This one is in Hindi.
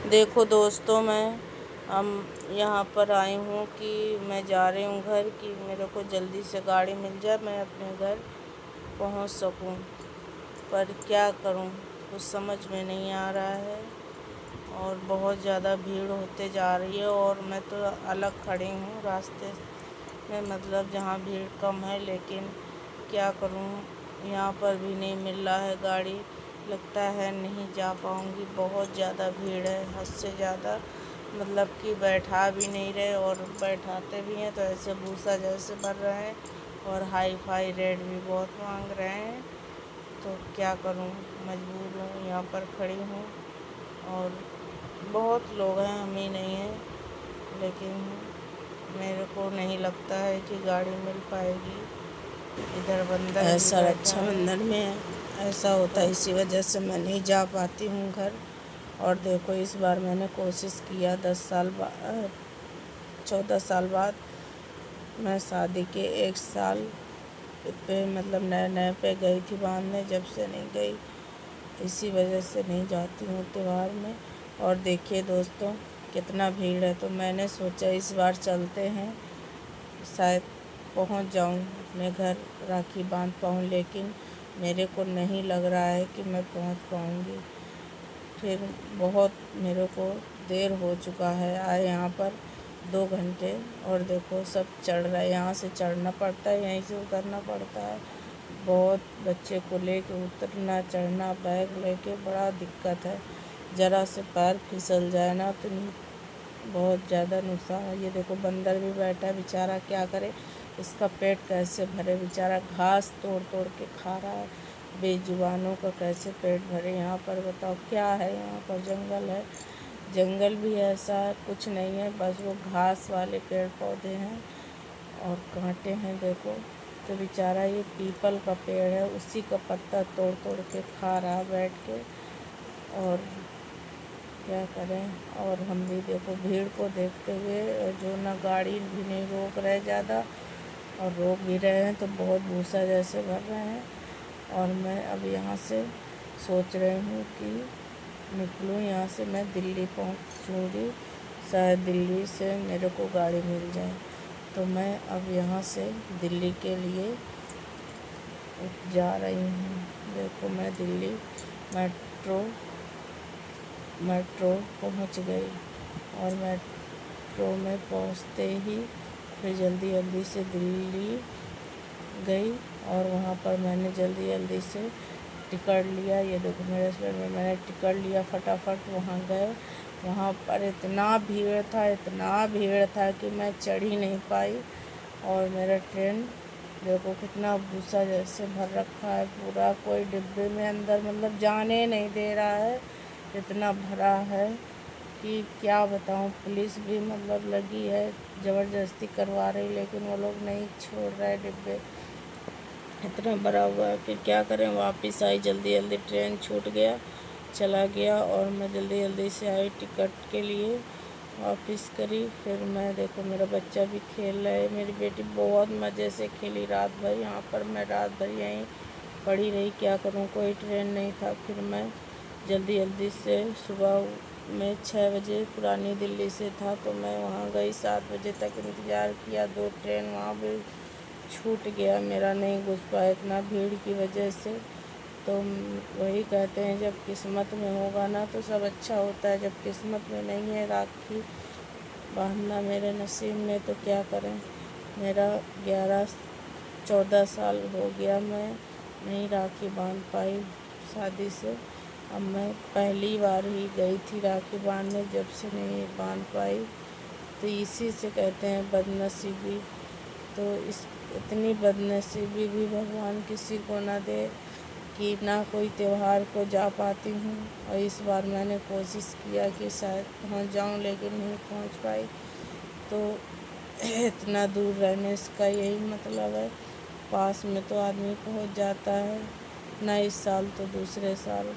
देखो दोस्तों, मैं हम यहाँ पर आई हूँ कि मैं जा रही हूँ घर, कि मेरे को जल्दी से गाड़ी मिल जाए, मैं अपने घर पहुँच सकूँ। पर क्या करूँ, कुछ समझ में नहीं आ रहा है और बहुत ज़्यादा भीड़ होते जा रही है। और मैं तो अलग खड़ी हूँ रास्ते में, मतलब जहाँ भीड़ कम है, लेकिन क्या करूँ, यहाँ पर भी नहीं मिल रहा है गाड़ी। लगता है नहीं जा पाऊँगी, बहुत ज़्यादा भीड़ है, हद से ज़्यादा। मतलब कि बैठा भी नहीं रहे, और बैठाते भी हैं तो ऐसे भूसा जैसे भर रहे हैं, और हाई फाई रेट भी बहुत मांग रहे हैं। तो क्या करूं, मजबूर हूँ, यहाँ पर खड़ी हूँ। और बहुत लोग हैं, हम ही नहीं हैं, लेकिन मेरे को नहीं लगता है कि गाड़ी मिल पाएगी। इधर बंदर भी ऐसा बैठा रक्षाबंधन है। में ऐसा होता है, इसी वजह से मैं नहीं जा पाती हूँ घर। और देखो, इस बार मैंने कोशिश किया 14 साल बाद। मैं शादी के 1 साल पे, मतलब नए नए पे गई थी बांधने, जब से नहीं गई। इसी वजह से नहीं जाती हूँ त्यौहार में। और देखिए दोस्तों, कितना भीड़ है, तो मैंने सोचा इस बार चलते हैं, शायद पहुंच जाऊं अपने घर, राखी बांध पाऊं। लेकिन मेरे को नहीं लग रहा है कि मैं पहुंच पाऊंगी। फिर बहुत मेरे को देर हो चुका है आए यहाँ पर 2 घंटे। और देखो, सब चढ़ रहा है, यहाँ से चढ़ना पड़ता है, यहीं से उतरना पड़ता है। बहुत बच्चे को लेके उतरना चढ़ना, बैग लेके बड़ा दिक्कत है। ज़रा से पैर फिसल जाए ना तो बहुत ज़्यादा नुकसान है। ये देखो, बंदर भी बैठा है बेचारा, क्या करे, इसका पेट कैसे भरे, बेचारा घास तोड़ तोड़ के खा रहा है। बेजुबानों का कैसे पेट भरे। यहाँ पर बताओ क्या है, यहाँ पर जंगल है, जंगल भी ऐसा कुछ नहीं है, बस वो घास वाले पेड़ पौधे हैं और कांटे हैं। देखो, तो बेचारा ये पीपल का पेड़ है, उसी का पत्ता तोड़ तोड़ के खा रहा बैठ के। और क्या करें। और हम भी देखो, भीड़ को देखते हुए, जो ना गाड़ी भी नहीं रोक रहे ज़्यादा, और रोक भी रहे हैं तो बहुत भूसा जैसे भर रहे हैं। और मैं अब यहाँ से सोच रही हूँ कि निकलूँ यहाँ से, मैं दिल्ली पहुँचूँगी, शायद दिल्ली से मेरे को गाड़ी मिल जाए। तो मैं अब यहाँ से दिल्ली के लिए जा रही हूँ। देखो, मैं दिल्ली मेट्रो पहुँच गई। और मेट्रो में पहुँचते ही फिर जल्दी से दिल्ली गई, और वहाँ पर मैंने जल्दी से टिकट लिया। ये देखो, मेरे हस्बैंड में मैंने टिकट लिया, फटाफट वहाँ गए। वहाँ पर इतना भीड़ था कि मैं चढ़ ही नहीं पाई। और मेरा ट्रेन देखो कितना भूसा जैसे भर रखा है पूरा, कोई डिब्बे में अंदर मतलब जाने नहीं दे रहा है, इतना भरा है कि क्या बताऊँ। पुलिस भी मतलब लगी है, ज़बरदस्ती करवा रही, लेकिन वो लोग नहीं छोड़ रहे डिब्बे, इतना भरा हुआ है। फिर क्या करें, वापस आई, जल्दी ट्रेन छूट गया, चला गया। और मैं जल्दी से आई टिकट के लिए, वापस करी। फिर मैं देखो, मेरा बच्चा भी खेल रहा है, मेरी बेटी बहुत मज़े से खेली रात भर यहाँ पर। मैं रात भर यहीं पड़ी रही, क्या करूँ, कोई ट्रेन नहीं था। फिर मैं जल्दी से सुबह में 6 बजे पुरानी दिल्ली से था, तो मैं वहाँ गई, 7 बजे तक इंतज़ार किया। 2 ट्रेन वहाँ भी छूट गया, मेरा नहीं घुस पाया इतना भीड़ की वजह से। तो वही कहते हैं, जब किस्मत में होगा ना तो सब अच्छा होता है, जब किस्मत में नहीं है राखी बांधना मेरे नसीब में, तो क्या करें। मेरा 14 साल हो गया, मैं नहीं राखी बांध पाई शादी से। अब मैं पहली बार ही गई थी राखी बांधने, जब से नहीं बांध पाई। तो इसी से कहते हैं बदनसीबी। तो इतनी बदनसीबी भी भगवान किसी को ना दे कि ना कोई त्यौहार को जा पाती हूँ। और इस बार मैंने कोशिश किया कि शायद पहुँच जाऊँ, लेकिन नहीं पहुँच पाई। तो इतना दूर रहने इसका यही मतलब है, पास में तो आदमी पहुँच जाता है, ना इस साल तो दूसरे साल।